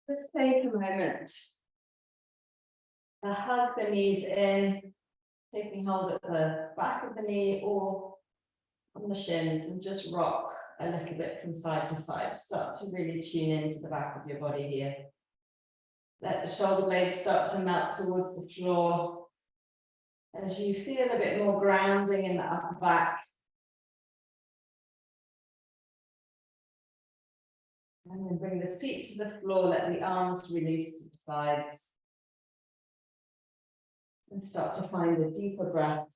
Just take a moment to hug the knees in, taking hold at the back of the knee or on the shins, and just rock a little bit from side to side. Start to really tune into the back of your body here. Let the shoulder blades start to melt towards the floor as you feel a bit more grounding in the upper back. And then bring the feet to the floor, let the arms release to the sides. And start to find a deeper breath.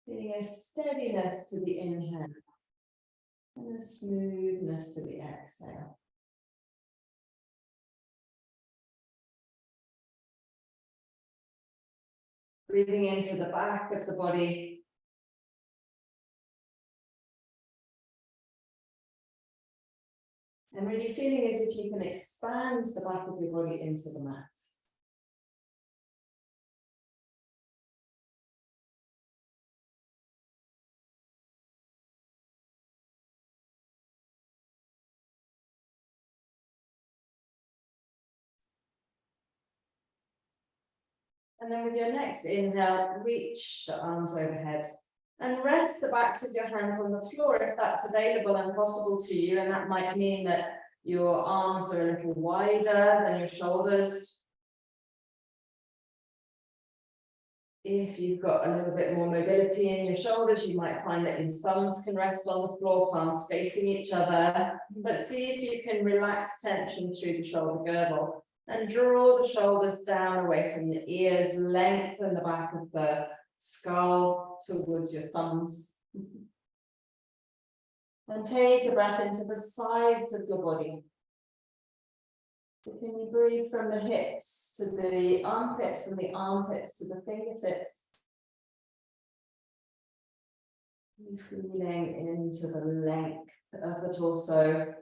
Feeling a steadiness to the inhale and a smoothness to the exhale. Breathing into the back of the body. And really feeling as if you can expand the back of your body into the mat. And then with your next inhale, reach the arms overhead and rest the backs of your hands on the floor if that's available and possible to you. And that might mean that your arms are a little wider than your shoulders. If you've got a little bit more mobility in your shoulders, you might find that your thumbs can rest on the floor, palms facing each other. But see if you can relax tension through the shoulder girdle and draw the shoulders down away from the ears, lengthen the back of the skull towards your thumbs. And take a breath into the sides of your body. So can you breathe from the hips to the armpits, from the armpits to the fingertips? Feeling into the length of the torso.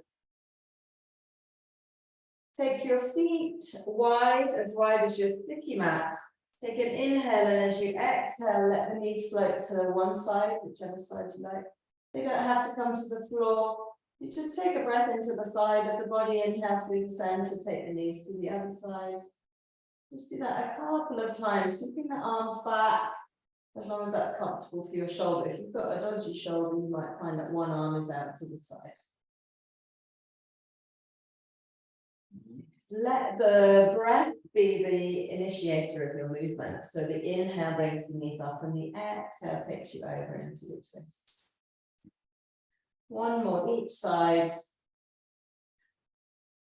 Take your feet wide as your sticky mat. Take an inhale, and as you exhale, let the knees float to one side, whichever side you like. They don't have to come to the floor. You just take a breath into the side of the body, inhale through the center, take the knees to the other side. Just do that a couple of times, keeping the arms back, as long as that's comfortable for your shoulder. If you've got a dodgy shoulder, you might find that one arm is out to the side. Let the breath be the initiator of your movement. So the inhale brings the knees up and the exhale takes you over into the twist. One more each side.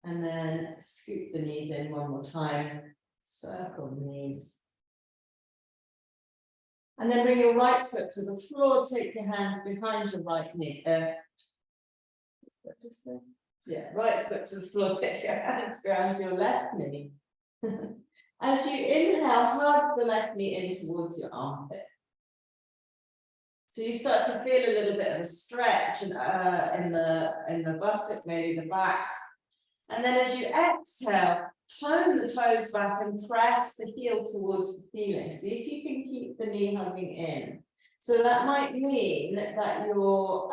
And then scoop the knees in one more time. Circle the knees. And then bring your right foot to the floor. Take your hands behind your right knee. What does that? Yeah, right foot to the floor, take your hands around your left knee. As you inhale, hug the left knee in towards your armpit. So you start to feel a little bit of a stretch in the buttock, maybe the back. And then as you exhale, tone the toes back and press the heel towards the ceiling. See if you can keep the knee hugging in. So that might mean that your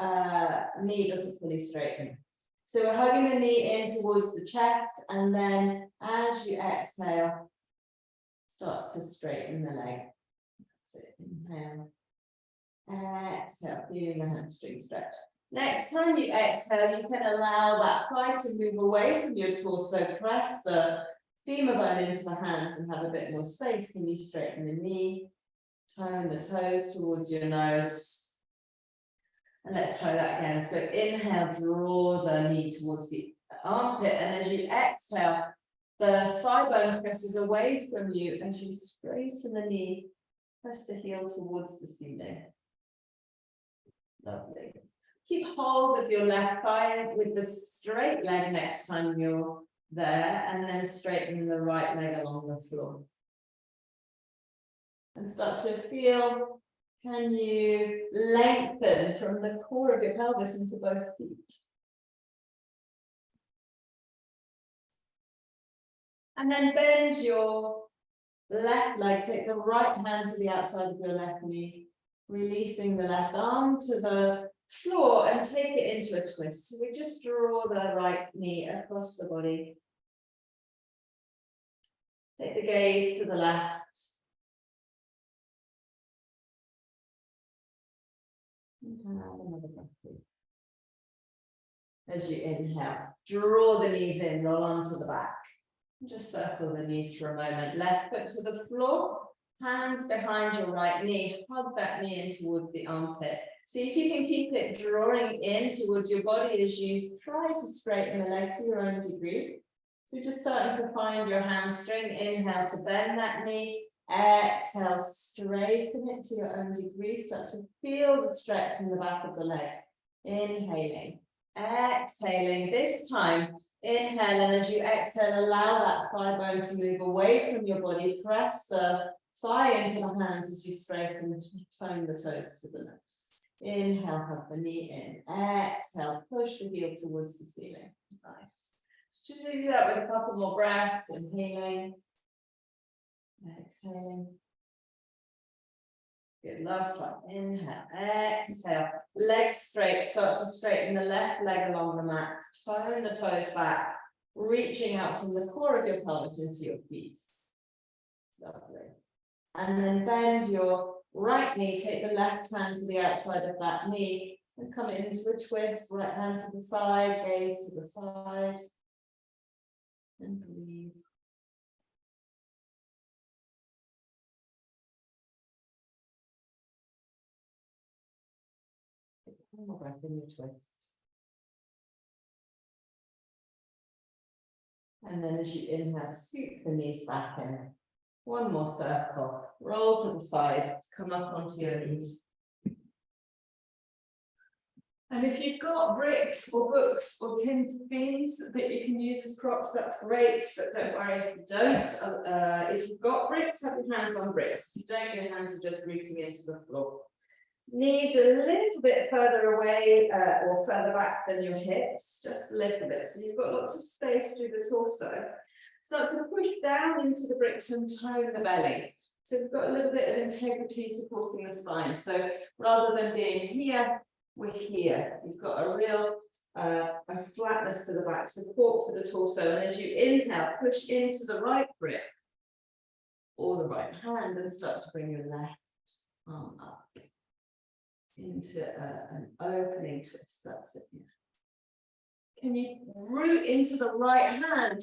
knee doesn't fully straighten. So we're hugging the knee in towards the chest, and then as you exhale, start to straighten the leg. That's it. Inhale. Exhale, feeling the hamstring stretch. Next time you exhale, you can allow that thigh to move away from your torso. Press the femur bone into the hands and have a bit more space. Can you straighten the knee? Tone the toes towards your nose. And let's try that again. So inhale, draw the knee towards the armpit. And as you exhale, the thigh bone presses away from you. As you straighten the knee, press the heel towards the ceiling. Lovely. Keep hold of your left thigh with the straight leg next time you're there. And then straighten the right leg along the floor. And start to feel. Can you lengthen from the core of your pelvis into both feet? And then bend your left leg, take the right hand to the outside of your left knee, releasing the left arm to the floor and take it into a twist. So we just draw the right knee across the body. Take the gaze to the left. And another breath. As you inhale, draw the knees in, roll onto the back. Just circle the knees for a moment. Left foot to the floor, hands behind your right knee. Hug that knee in towards the armpit. See if you can keep it drawing in towards your body as you try to straighten the leg to your own degree. So just starting to find your hamstring. Inhale to bend that knee. Exhale, straighten it to your own degree. Start to feel the stretch in the back of the leg. Inhaling. Exhaling. This time, inhale, and as you exhale, allow that thigh bone to move away from your body. Press the thigh into the hands as you straighten and tone the toes to the nose. Inhale, hug the knee in. Exhale, push the heel towards the ceiling. Nice. So just do that with a couple more breaths. Inhaling. Exhaling. Good, last one. Inhale, exhale, legs straight. Start to straighten the left leg along the mat. Tone the toes back, reaching out from the core of your pelvis into your feet. Lovely. And then bend your right knee. Take the left hand to the outside of that knee and come into a twist. Right hand to the side, gaze to the side. And breathe. One more breath in your twist. And then as you inhale, scoop the knees back in. One more circle. Roll to the side. Come up onto your knees. And if you've got bricks or books or tins of beans that you can use as props, that's great. But don't worry if you don't. If you've got bricks, have your hands on bricks. If you don't, your hands are just rooting into the floor. Knees a little bit further away or further back than your hips, just a little bit. So you've got lots of space through the torso. Start to push down into the bricks and tone the belly. So we've got a little bit of integrity supporting the spine. So rather than being here, we're here. You've got a real a flatness to the back, support for the torso. And as you inhale, push into the right brick or the right hand and start to bring your left arm up into an opening twist. That's it. Can you root into the right hand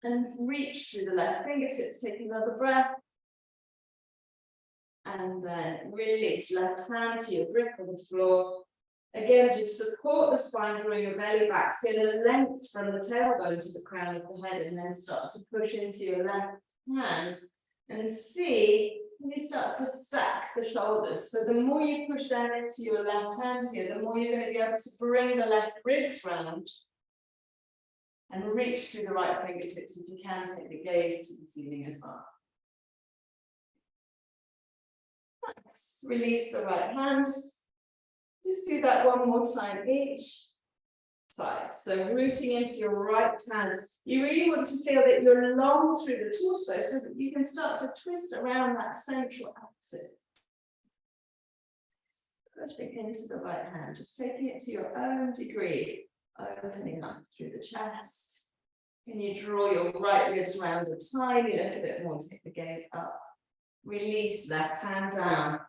and reach through the left fingertips? Take another breath. And then release. Left hand to your grip on the floor. Again, just support the spine, drawing your belly back. Feel a length from the tailbone to the crown of the head, and then start to push into your left hand and see when you start to stack the shoulders. So the more you push down into your left hand here, the more you're going to be able to bring the left ribs round and reach through the right fingertips. If you can, take the gaze to the ceiling as well. Nice. Release the right hand. Just do that one more time each side. So rooting into your right hand. You really want to feel that you're long through the torso so that you can start to twist around that central axis. Pushing into the right hand, just taking it to your own degree, opening up through the chest. Can you draw your right ribs round a tiny little bit more? Take the gaze up. Release, left hand down.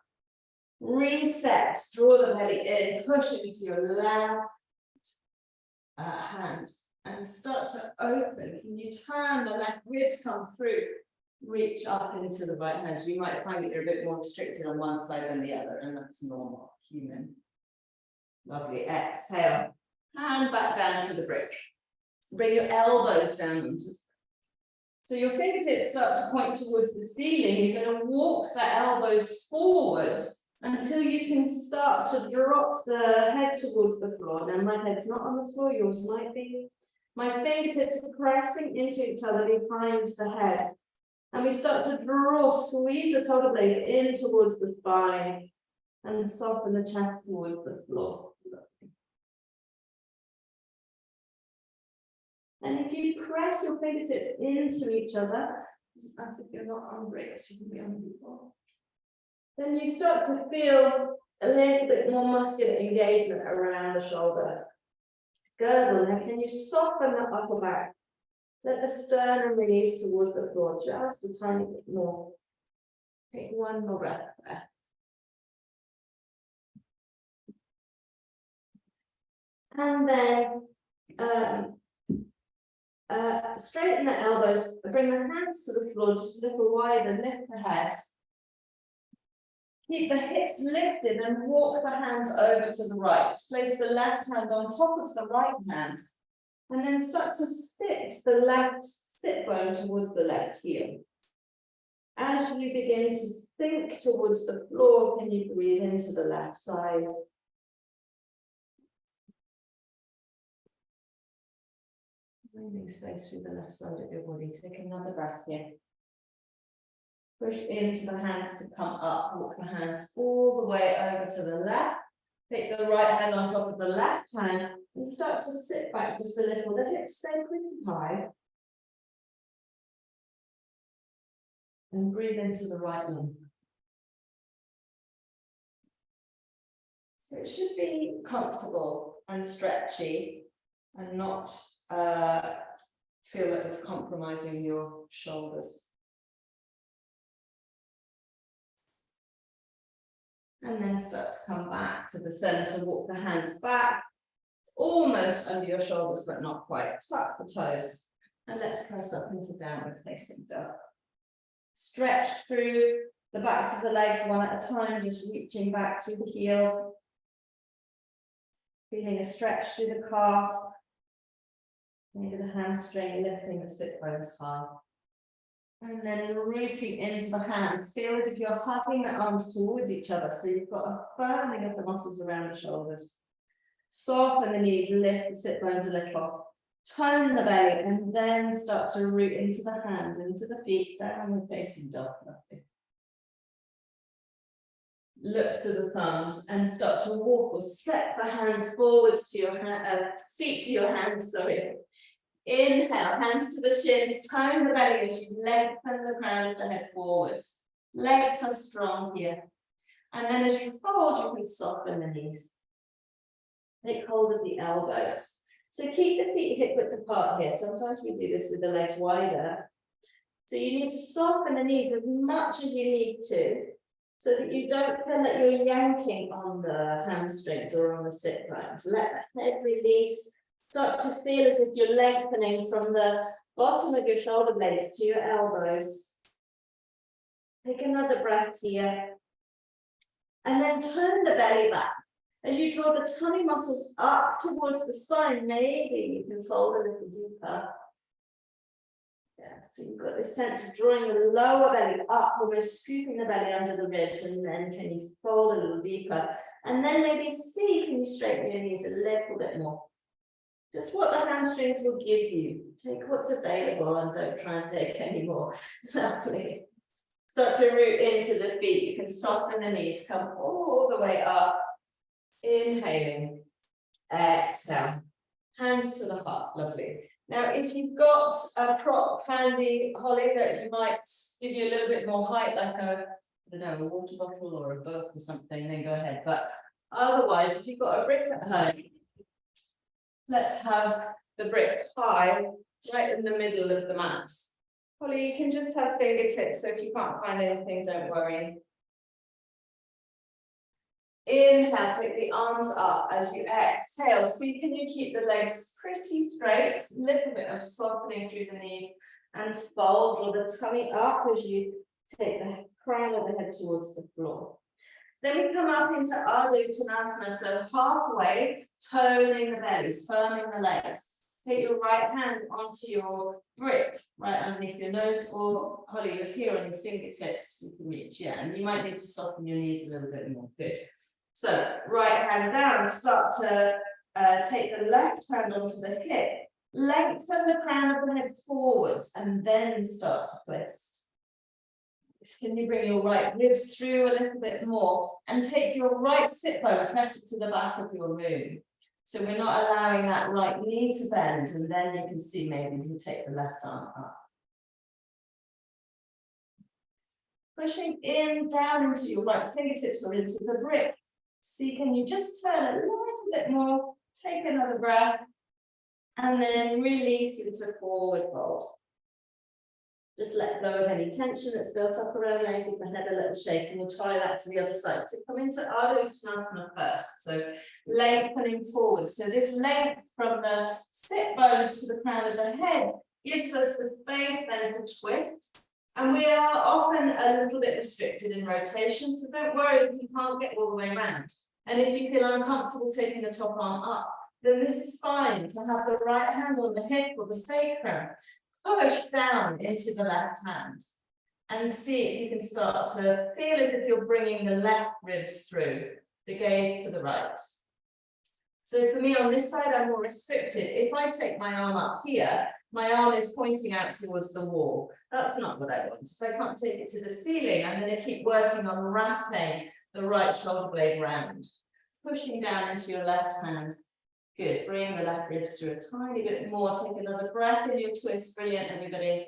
Reset, draw the belly in, push into your left hand and start to open. Can you turn the left ribs, come through, reach up into the right hand? You might find that you're a bit more restricted on one side than the other, and that's normal, human. Lovely, exhale, hand back down to the brick. Bring your elbows down. So your fingertips start to point towards the ceiling. You're going to walk the elbows forwards until you can start to drop the head towards the floor. Now my head's not on the floor, yours might be. My fingertips are pressing into each other behind the head. And we start to draw, squeeze the shoulder blades in towards the spine and soften the chest towards the floor. And if you press your fingertips into each other, if you're not on bricks, you can be on the floor. Then you start to feel a little bit more muscular engagement around the shoulder. Girdle. Now, can you soften the upper back? Let the sternum release towards the floor just a tiny bit more. Take one more breath there. And then straighten the elbows, bring the hands to the floor just a little wider, lift the head. Keep the hips lifted and walk the hands over to the right. Place the left hand on top of the right hand. And then start to stitch the left sit bone towards the left heel. As you begin to sink towards the floor, can you breathe into the left side? Breathing space through the left side of your body. Take another breath here. Push into the hands to come up. Walk the hands all the way over to the left. Take the right hand on top of the left hand and start to sit back just a little. The hips stay pretty high. And breathe into the right leg. So it should be comfortable and stretchy and not feel that it's compromising your shoulders. And then start to come back to the center, walk the hands back, almost under your shoulders, but not quite. Tuck the toes, and let's press up into downward facing dog. Stretch through the backs of the legs one at a time, just reaching back through the heels. Feeling a stretch through the calf. Maybe the hamstring, lifting the sit bones high. And then rooting into the hands. Feel as if you're hugging the arms towards each other. So you've got a firming of the muscles around the shoulders. Soften the knees, lift the sit bones a little. Tone the belly, and then start to root into the hands, into the feet, downward facing dog. Look to the thumbs and start to walk or step the hands forwards to your feet to your hands, sorry. Inhale, hands to the shins, tone the belly as you lengthen the crown of the head forwards. Legs are strong here. And then as you fold, you can soften the knees. Take hold of the elbows. So keep the feet hip-width apart here. Sometimes we do this with the legs wider. So you need to soften the knees as much as you need to, so that you don't feel that you're yanking on the hamstrings or on the sit bones. Let the head release. Start to feel as if you're lengthening from the bottom of your shoulder blades to your elbows. Take another breath here. And then turn the belly back. As you draw the tummy muscles up towards the spine, maybe you can fold a little deeper. Yeah, so you've got this sense of drawing the lower belly up, almost scooping the belly under the ribs, and then can you fold a little deeper? And then maybe see, can you straighten your knees a little bit more? Just what the hamstrings will give you. Take what's available and don't try and take any more. Lovely. Start to root into the feet. You can soften the knees, come all the way up. Inhaling. Exhale. Hands to the heart. Lovely. Now, if you've got a prop handy, Holly, that you might give you a little bit more height, like a, I don't know, a water bottle or a book or something, then go ahead. But otherwise, if you've got a brick at home, let's have the brick high, right in the middle of the mat. Holly, you can just have fingertips, so if you can't find anything, don't worry. Inhale, take the arms up as you exhale. See, can you keep the legs pretty straight? A little bit of softening through the knees and fold, draw the tummy up as you take the crown of the head towards the floor. Then we come up into Revolved Trikonasana, so halfway, toning the belly, firming the legs. Take your right hand onto your brick, right underneath your nose, or Holly, you're here on your fingertips, you can reach, yeah, and you might need to soften your knees a little bit more, good. So, right hand down, start to take the left hand onto the hip, lengthen the crown of the head forwards, and then start to twist. Can you bring your right ribs through a little bit more and take your right sit bone, press it to the back of your moon. So we're not allowing that right knee to bend, and then you can see maybe you take the left arm up. Pushing in, down into your right fingertips or into the brick. See, can you just turn a little bit more, take another breath, and then release into forward fold. Just let go of any tension that's built up around there, give the head a little shake, and we'll try that to the other side. So come into Ardha Uttanasana first, so lengthening forward. So this length from the sit bones to the crown of the head gives us the space then to twist. And we are often a little bit restricted in rotation, so don't worry if you can't get all the way around. And if you feel uncomfortable taking the top arm up, then this is fine to have the right hand on the hip or the sacrum. Push down into the left hand and see if you can start to feel as if you're bringing the left ribs through, the gaze to the right. So for me on this side, I'm more restricted. If I take my arm up here, my arm is pointing out towards the wall. That's not what I want. If I can't take it to the ceiling, I'm going to keep working on wrapping the right shoulder blade round, pushing down into your left hand. Good, bring the left ribs through a tiny bit more. Take another breath in your twist. Brilliant, everybody.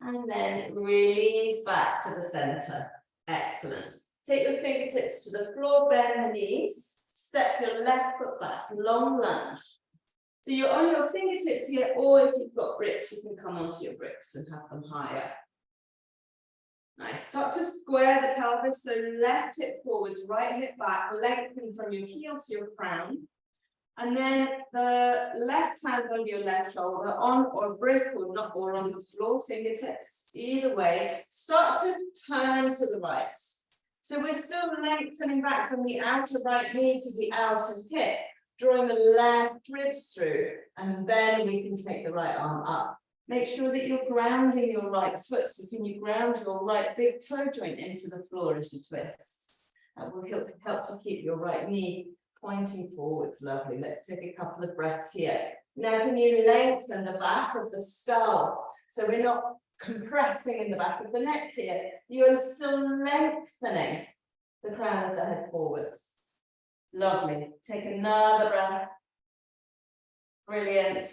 And then release back to the center. Excellent. Take your fingertips to the floor, bend the knees. Step your left foot back, long lunge. So you're on your fingertips here, or if you've got bricks, you can come onto your bricks and have them higher. Nice. Start to square the pelvis, so left hip forwards, right hip back, lengthen from your heel to your crown. And then the left hand on your left shoulder, on or brick or not, or on the floor, fingertips, either way. Start to turn to the right. So we're still lengthening back from the outer right knee to the outer hip, drawing the left ribs through, and then we can take the right arm up. Make sure that you're grounding your right foot, so can you ground your right big toe joint into the floor as you twist. That will help to keep your right knee pointing forwards. Lovely. Let's take a couple of breaths here. Now, can you lengthen the back of the skull? So we're not compressing in the back of the neck here. You're still lengthening the crown of the head forwards. Lovely. Take another breath. Brilliant.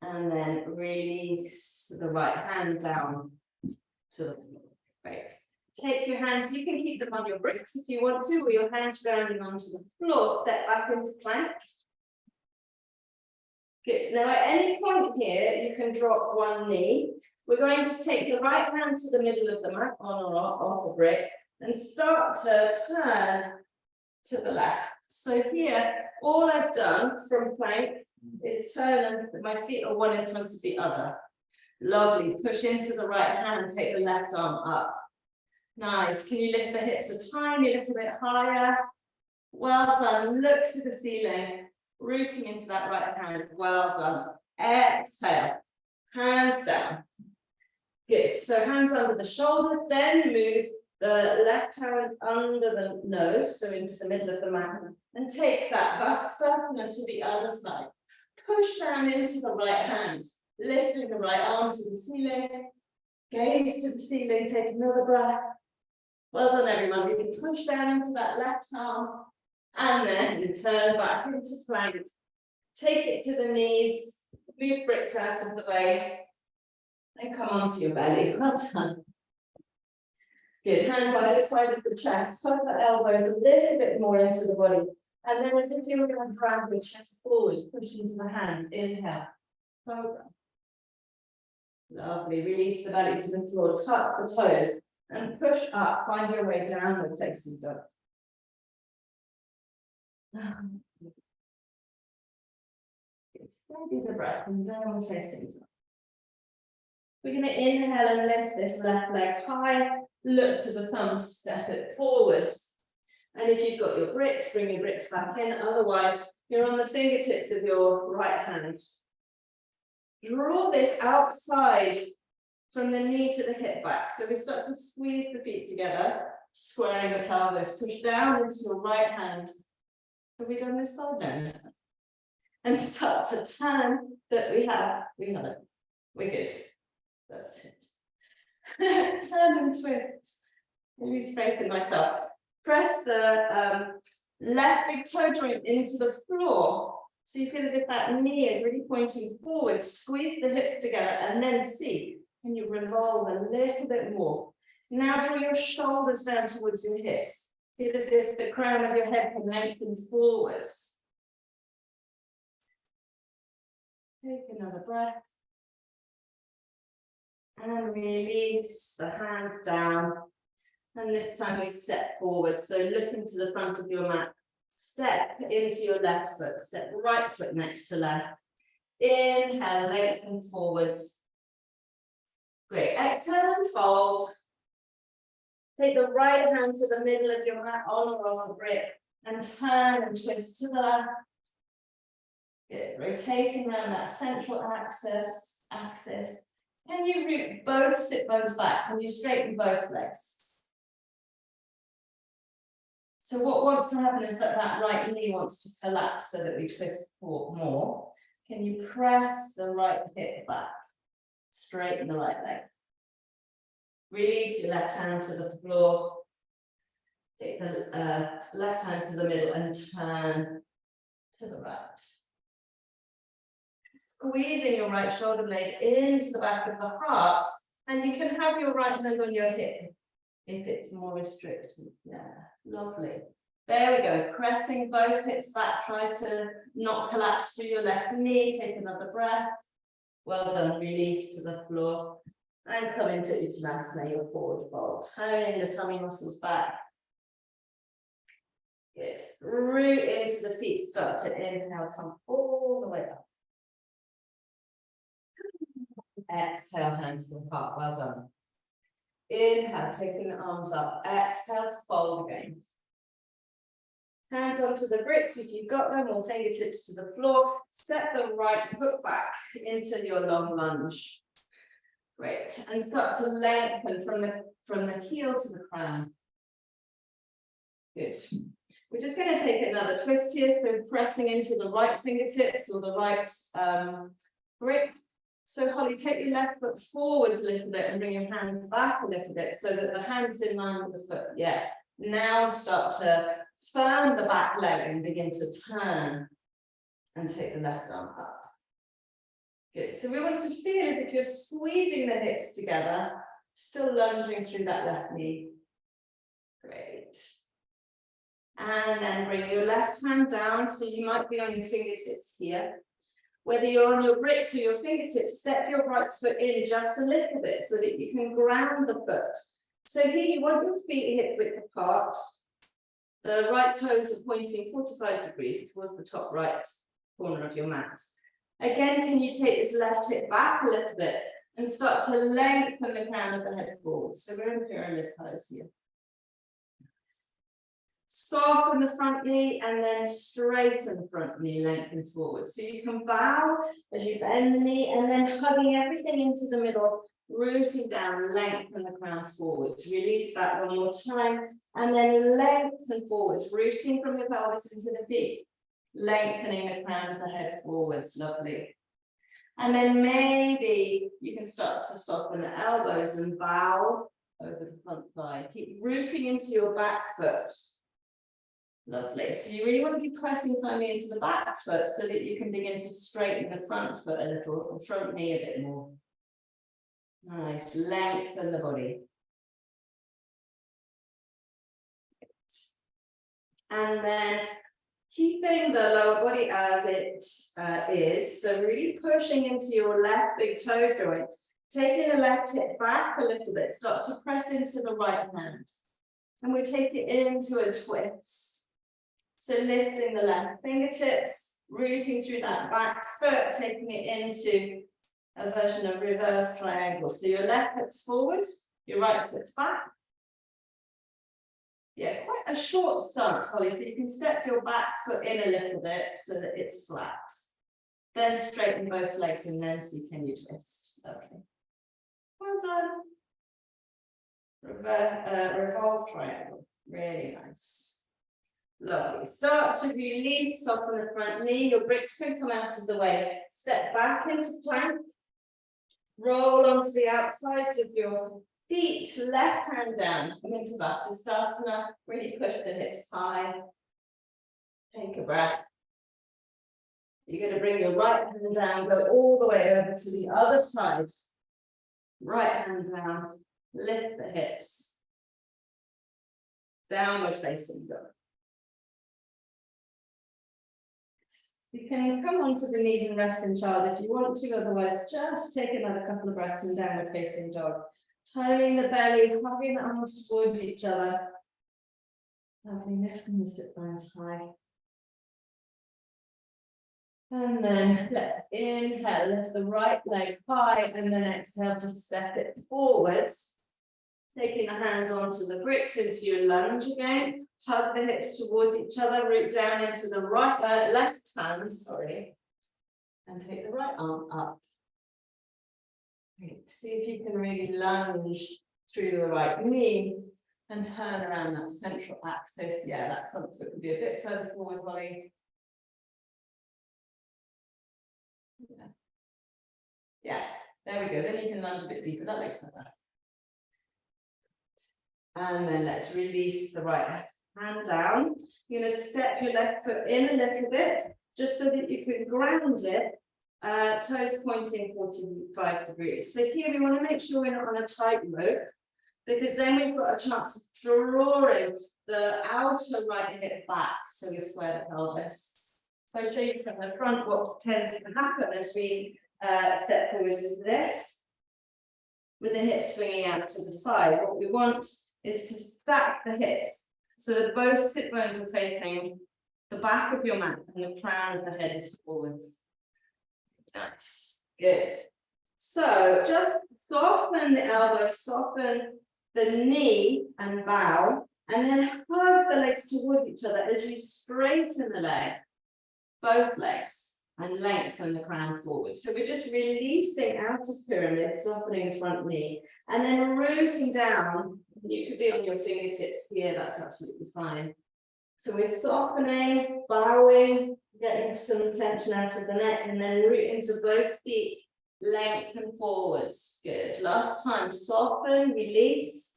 And then release the right hand down to the floor. Great. Take your hands, you can keep them on your bricks if you want to, or your hands grounding onto the floor. Step back into plank. Good. Now at any point here, you can drop one knee. We're going to take the right hand to the middle of the mat, on or off the brick, and start to turn to the left. So here, all I've done from plank is turn, and my feet are one in front of the other. Lovely. Push into the right hand, take the left arm up. Nice. Can you lift the hips a tiny little bit higher? Well done. Look to the ceiling, rooting into that right hand. Well done. Exhale. Hands down. Good. So hands under the shoulders, then move the left hand under the nose, so into the middle of the mat, and take that Vastasana to the other side. Push down into the right hand, lifting the right arm to the ceiling. Gaze to the ceiling, take another breath. Well done, everyone. You can push down into that left arm and then you turn back into plank. Take it to the knees, move bricks out of the way, and come onto your belly. Well done. Good. Hands either side of the chest. Hug the elbows a little bit more into the body. And then as if you were going to drag the chest forwards, push into the hands. Inhale. Cobra. Lovely. Release the belly to the floor. Tuck the toes. And push up, find your way downward facing dog. Steady the breath and downward facing dog. We're going to inhale and lift this left leg high, look to the thumbs, step it forwards. And if you've got your bricks, bring your bricks back in, otherwise you're on the fingertips of your right hand. Draw this outside from the knee to the hip back. So we start to squeeze the feet together, squaring the pelvis, push down into your right hand. Have we done this side now? And start to turn that we have it. We're good. That's it. Turn and twist. I lose faith in myself. Press the left big toe joint into the floor. So you feel as if that knee is really pointing forward. Squeeze the hips together and then see. Can you revolve a little bit more? Now draw your shoulders down towards your hips. Feel as if the crown of your head can lengthen forwards. Take another breath. And release the hands down. And this time we step forward. So looking to the front of your mat. Step into your left foot. Step right foot next to left. Inhale, lengthen forwards. Great. Exhale and fold. Take the right hand to the middle of your mat on or off a brick and turn and twist to the left. Good. Rotating around that central axis. Can you root both sit bones back? Can you straighten both legs? So what wants to happen is that right knee wants to collapse so that we twist more. Can you press the right hip back? Straighten the right leg. Release your left hand to the floor. Take the left hand to the middle and turn to the right. Squeezing your right shoulder blade into the back of the heart, and you can have your right hand on your hip if it's more restricted. Yeah, lovely. There we go. Pressing both hips back. Try to not collapse through your left knee. Take another breath. Well done. Release to the floor. And come into Uttanasana, your forward fold. Toning the tummy muscles back. Good. Root into the feet. Start to inhale. Come all the way up. Exhale, hands to the heart. Well done. Inhale, taking the arms up. Exhale to fold again. Hands onto the bricks if you've got them, or fingertips to the floor. Step the right foot back into your long lunge. Great. And start to lengthen from the heel to the crown. Good. We're just going to take another twist here. So pressing into the right fingertips or the right brick. So Holly, take your left foot forwards a little bit and bring your hands back a little bit so that the hand's in line with the foot. Yeah. Now start to firm the back leg and begin to turn and take the left arm up. Good. So we want to feel as if you're squeezing the hips together, still lunging through that left knee. Great. And then bring your left hand down. So you might be on your fingertips here. Whether you're on your bricks or your fingertips, step your right foot in just a little bit so that you can ground the foot. So here you want your feet hip width apart. The right toes are pointing 45 degrees towards the top right corner of your mat. Again, can you take this left hip back a little bit and start to lengthen the crown of the head forward. So we're in pyramid pose here. Soften the front knee and then straighten the front knee, lengthen forward. So you can bow as you bend the knee and then hugging everything into the middle, rooting down, lengthen the crown forwards. Release that one more time and then lengthen forwards, rooting from your pelvis into the feet, lengthening the crown of the head forwards. Lovely. And then maybe you can start to soften the elbows and bow over the front thigh. Keep rooting into your back foot. Lovely. So you really want to be pressing firmly into the back foot so that you can begin to straighten the front foot a little, or front knee a bit more. Nice. Lengthen the body. And then keeping the lower body as it is. So really pushing into your left big toe joint. Taking the left hip back a little bit. Start to press into the right hand. And we take it into a twist. So lifting the left fingertips, rooting through that back foot, taking it into a version of reverse triangle. So your left foot's forward, your right foot's back. Yeah, quite a short stance, Holly, so you can step your back foot in a little bit so that it's flat. Then straighten both legs and then see, can you twist? Okay. Well done. Revolved triangle. Really nice. Lovely. Start to release, soften the front knee. Your bricks can come out of the way. Step back into plank. Roll onto the outsides of your feet. Left hand down. Come into Vasisthasana. Really push the hips high. Take a breath. You're going to bring your right hand down. Go all the way over to the other side. Right hand down. Lift the hips. downward facing dog. You can come onto the knees and rest in child if you want to, otherwise just take another couple of breaths in downward facing dog. Toning the belly, hugging the arms towards each other. Lovely, lifting the sit bones high. And then let's inhale, lift the right leg high, and then exhale to step it forwards. Taking the hands onto the bricks into your lunge again. Hug the hips towards each other, root down into the left hand, and take the right arm up. Great. See if you can really lunge through the right knee and turn around that central axis. Yeah, that front foot could be a bit further forward, Holly. Yeah, there we go. Then you can lunge a bit deeper. That looks like that. And then let's release the right hand down. You're going to step your left foot in a little bit, just so that you can ground it, toes pointing 45 degrees. So here we want to make sure we're not on a tight rope, because then we've got a chance of drawing the outer right hip back, so we square the pelvis. So I'll show you from the front what tends to happen as we step forwards is this, with the hips swinging out to the side. What we want is to stack the hips so that both sit bones are facing the back of your mat and the crown of the head is forwards. Nice, good. So just soften the elbow, soften the knee and bow, and then hug the legs towards each other as you straighten the leg, both legs, and lengthen the crown forward. So we're just releasing out of pyramid, softening the front knee, and then rooting down. You could be on your fingertips here, that's absolutely fine. So we're softening, bowing, getting some tension out of the neck, and then root into both feet, lengthen forwards. Good. Last time, soften, release,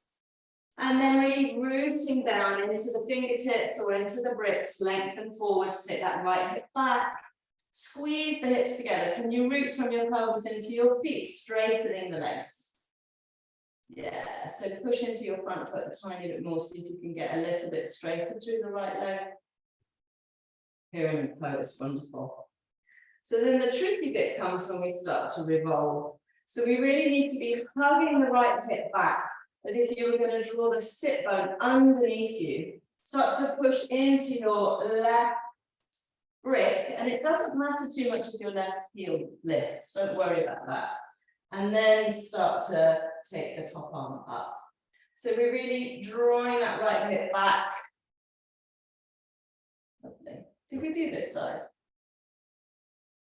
and then really rooting down into the fingertips or into the bricks, lengthen forwards, take that right hip back, squeeze the hips together. Can you root from your pelvis into your feet, straightening the legs? Yeah, so push into your front foot a tiny bit more, so you can get a little bit straighter through the right leg. Pyramid pose, wonderful. So then the tricky bit comes when we start to revolve. So we really need to be hugging the right hip back, as if you were going to draw the sit bone underneath you. Start to push into your left brick, and it doesn't matter too much if your left heel lifts, don't worry about that. And then start to take the top arm up. So we're really drawing that right hip back. Lovely. Did we do this side?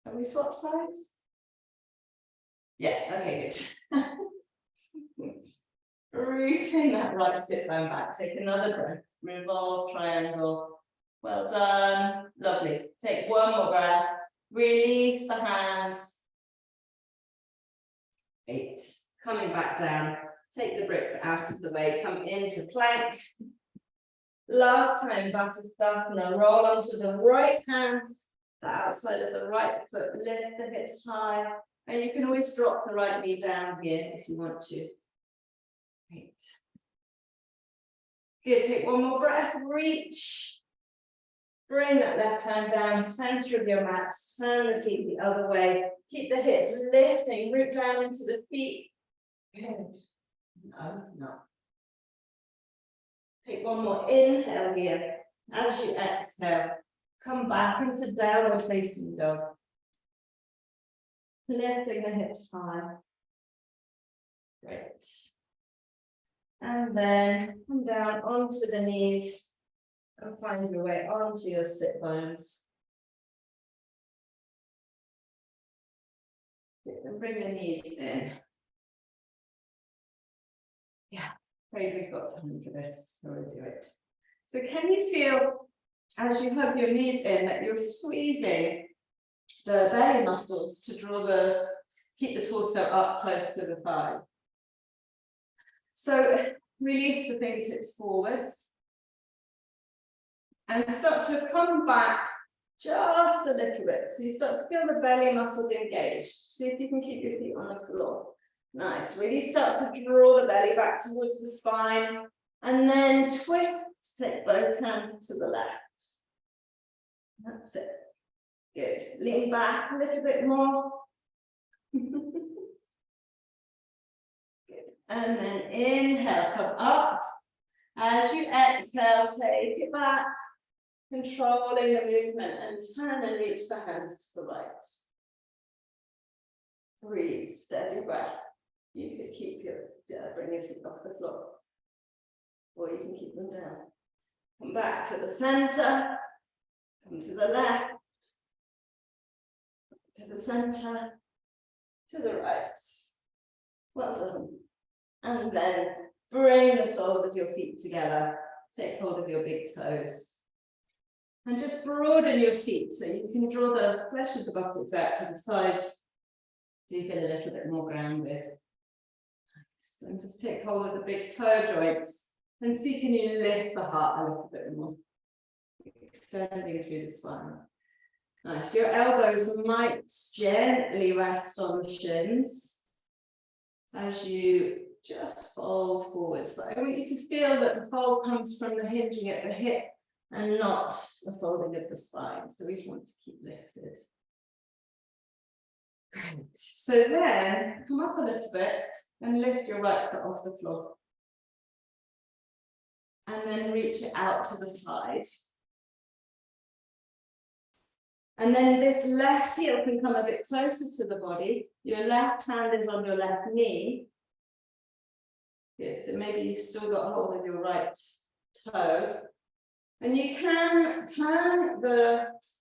Have we swapped sides? Yeah, okay, good. Rooting that right sit bone back. Take another breath. Revolve triangle. Well done. Lovely. Take one more breath. Release the hands. 8. Coming back down. Take the bricks out of the way. Come into plank. Last time, Vasisthasana. Roll onto the right hand, the outside of the right foot. Lift the hips high. And you can always drop the right knee down here if you want to. Great. Good. Take one more breath. Reach. Bring that left hand down, center of your mat, turn the feet the other way. Keep the hips lifting, root down into the feet. Good. Open up. Take one more inhale here. As you exhale, come back into downward facing dog. Lifting the hips high. Great. And then come down onto the knees. And find your way onto your sit bones. And bring the knees in. Yeah, great, we've got time for this, so we'll do it. So can you feel, as you hug your knees in, that you're squeezing the belly muscles to keep the torso up close to the thighs? So release the fingertips forwards. And start to come back just a little bit. So you start to feel the belly muscles engaged. See if you can keep your feet on the floor. Nice. Really start to draw the belly back towards the spine. And then twist take both hands to the left. That's it. Good. Lean back a little bit more. Good. And then inhale, come up. As you exhale, take it back, controlling the movement, and turn and reach the hands to the right. Breathe, steady breath. You could keep bring your feet off the floor, or you can keep them down. Come back to the center, come to the left, to the center, to the right. Well done. And then bring the soles of your feet together. Take hold of your big toes. And just broaden your seat so you can draw the flesh of the buttocks out to the sides so you feel a little bit more grounded. And just take hold of the big toe joints and see, can you lift the heart a little bit more, extending through the spine. Nice. Your elbows might gently rest on the shins as you just fold forwards. But I want you to feel that the fold comes from the hinging at the hip and not the folding of the spine. So we want to keep lifted. Great. So then come up a little bit and lift your right foot off the floor. And then reach it out to the side. And then this left heel can come a bit closer to the body. Your left hand is on your left knee. Good, so maybe you've still got hold of your right toe. And you can turn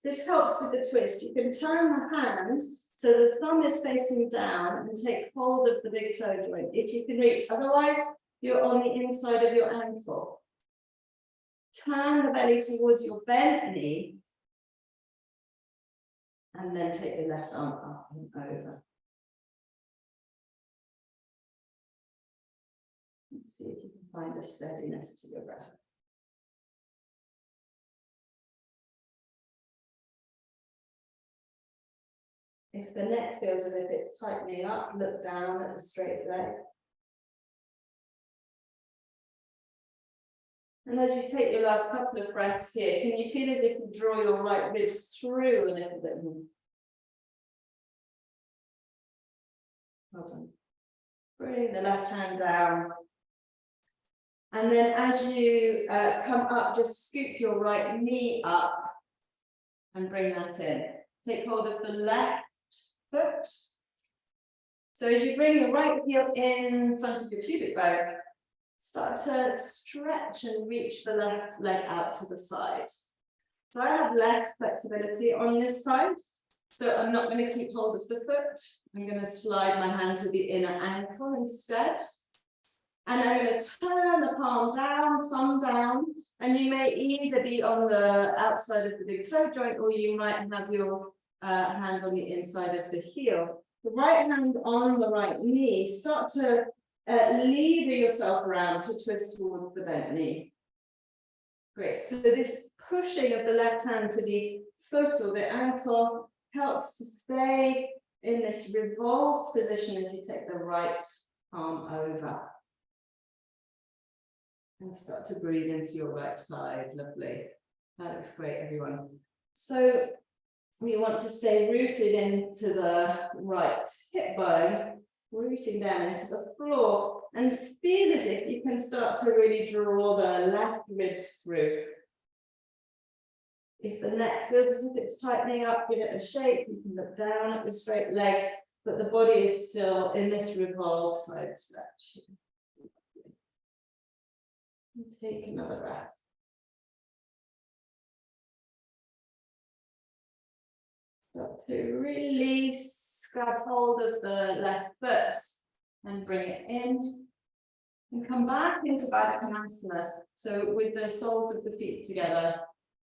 this helps with the twist. You can turn the hand so the thumb is facing down and take hold of the big toe joint if you can reach. Otherwise, you're on the inside of your ankle. Turn the belly towards your bent knee. And then take the left arm up and over. Let's see if you can find a steadiness to your breath. If the neck feels as if it's tightening up, look down at the straight leg. And as you take your last couple of breaths here, can you feel as if you draw your right ribs through a little bit more? Well done. Bring the left hand down. And then as you come up, just scoop your right knee up and bring that in. Take hold of the left foot. So as you bring your right heel in front of your pubic bone, start to stretch and reach the left leg out to the side. So I have less flexibility on this side, so I'm not going to keep hold of the foot. I'm going to slide my hand to the inner ankle instead. And I'm going to turn the palm down, thumb down, and you may either be on the outside of the big toe joint, or you might have your hand on the inside of the heel. The right hand on the right knee, start to lever yourself around to twist towards the bent knee. Great. So this pushing of the left hand to the foot or the ankle helps to stay in this revolved position as you take the right arm over. And start to breathe into your right side. Lovely. That looks great, everyone. So we want to stay rooted into the right hip bone, rooting down into the floor, and feel as if you can start to really draw the left ribs through. If the neck feels as if it's tightening up, give it a shake. You can look down at the straight leg, but the body is still in this revolved side stretch. And take another breath. Start to release, grab hold of the left foot and bring it in. And come back into Revolved Trikonasana. So with the soles of the feet together,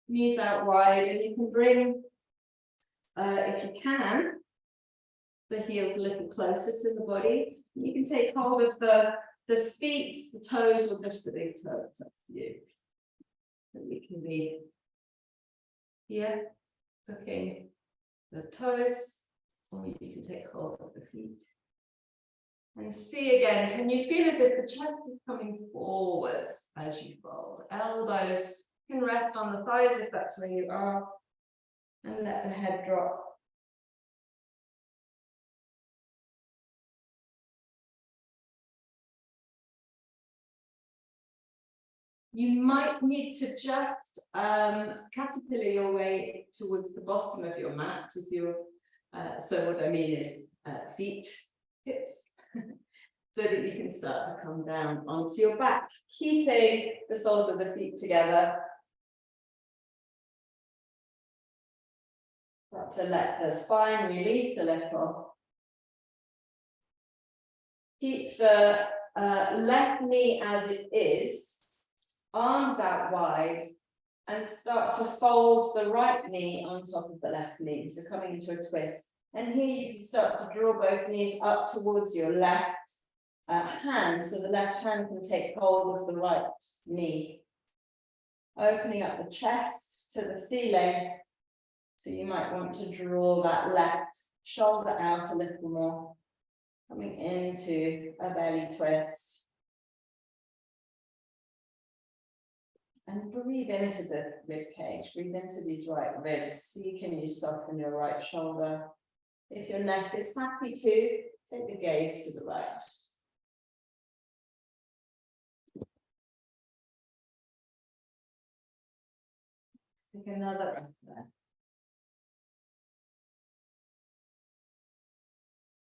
knees out wide, and you can bring, if you can, the heels a little closer to the body. You can take hold of the feet, the toes, or just the big toe. It's up to you. So we can be here, looking the toes, or you can take hold of the feet. And see again, can you feel as if the chest is coming forwards as you fold? Elbows can rest on the thighs if that's where you are. And let the head drop. You might need to just caterpillar your way towards the bottom of your mat if you're, so what I mean is feet, hips, so that you can start to come down onto your back, keeping the soles of the feet together. Start to let the spine release a little. Keep the left knee as it is, arms out wide, and start to fold the right knee on top of the left knee, so coming into a twist. And here you can start to draw both knees up towards your left hand, so the left hand can take hold of the right knee. Opening up the chest to the ceiling, so you might want to draw that left shoulder out a little more, coming into a belly twist. And breathe into the rib cage, breathe into these right ribs. See, can you soften your right shoulder? If your neck is happy to, take the gaze to the right. Take another breath there.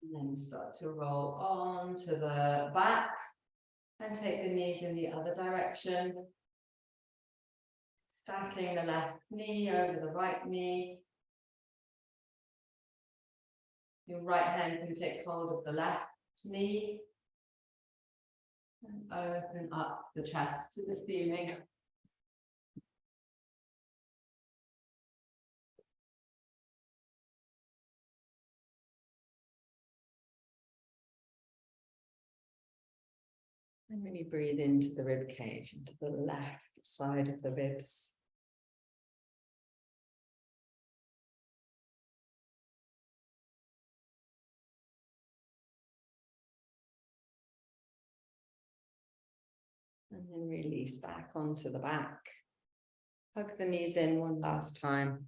And then start to roll on to the back and take the knees in the other direction. Stacking the left knee over the right knee. Your right hand can take hold of the left knee. And open up the chest to the ceiling. And really breathe into the rib cage, into the left side of the ribs. And then release back onto the back. Hug the knees in one last time.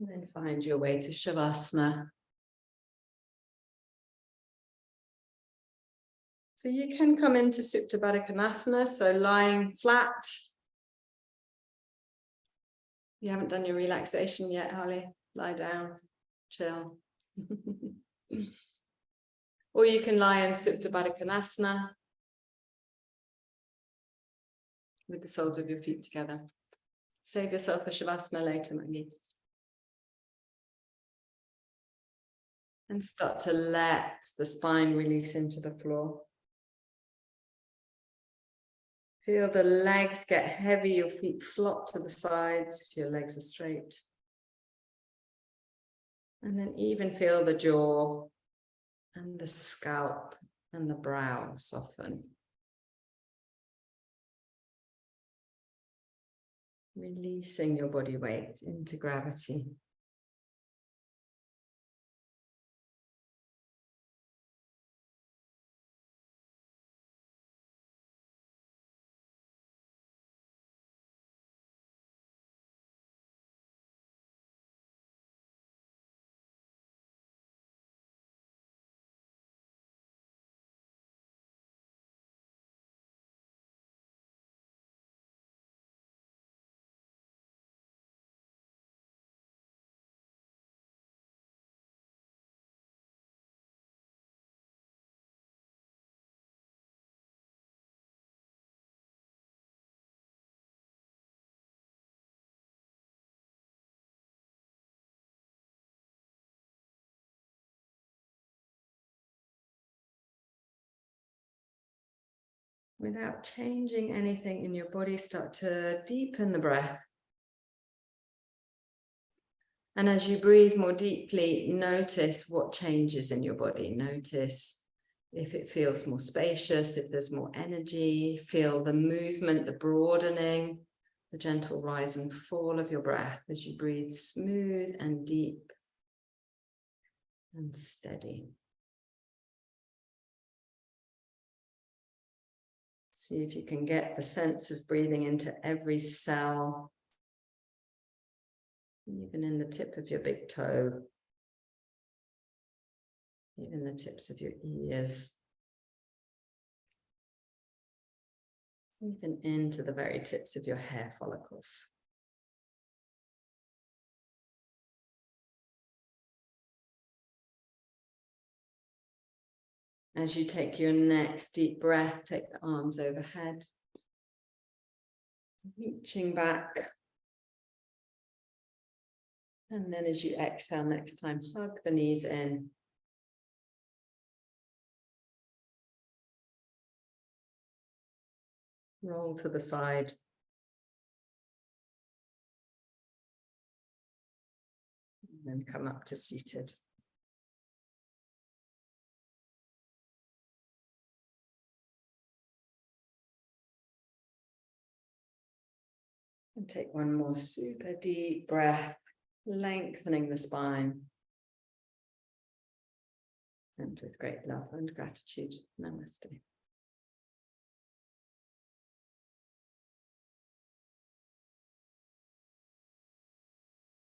And then find your way to Shavasana. So you can come into Supta Baddha Konasana, so lying flat. You haven't done your relaxation yet, Holly. Lie down, chill. Or you can lie in Supta Baddha Konasana with the soles of your feet together. Save yourself a Shavasana later, Maggie. And start to let the spine release into the floor. Feel the legs get heavy, your feet flop to the sides if your legs are straight. And then even feel the jaw and the scalp and the brow soften. Releasing your body weight into gravity. Without changing anything in your body, start to deepen the breath. And as you breathe more deeply, notice what changes in your body. Notice if it feels more spacious, if there's more energy. Feel the movement, the broadening, the gentle rise and fall of your breath as you breathe smooth and deep. and steady. See if you can get the sense of breathing into every cell, even in the tip of your big toe, even the tips of your ears, even into the very tips of your hair follicles. As you take your next deep breath, take the arms overhead, reaching back. And then as you exhale next time, hug the knees in. Roll to the side. And then come up to seated. And take one more super deep breath, lengthening the spine. And with great love and gratitude, namaste.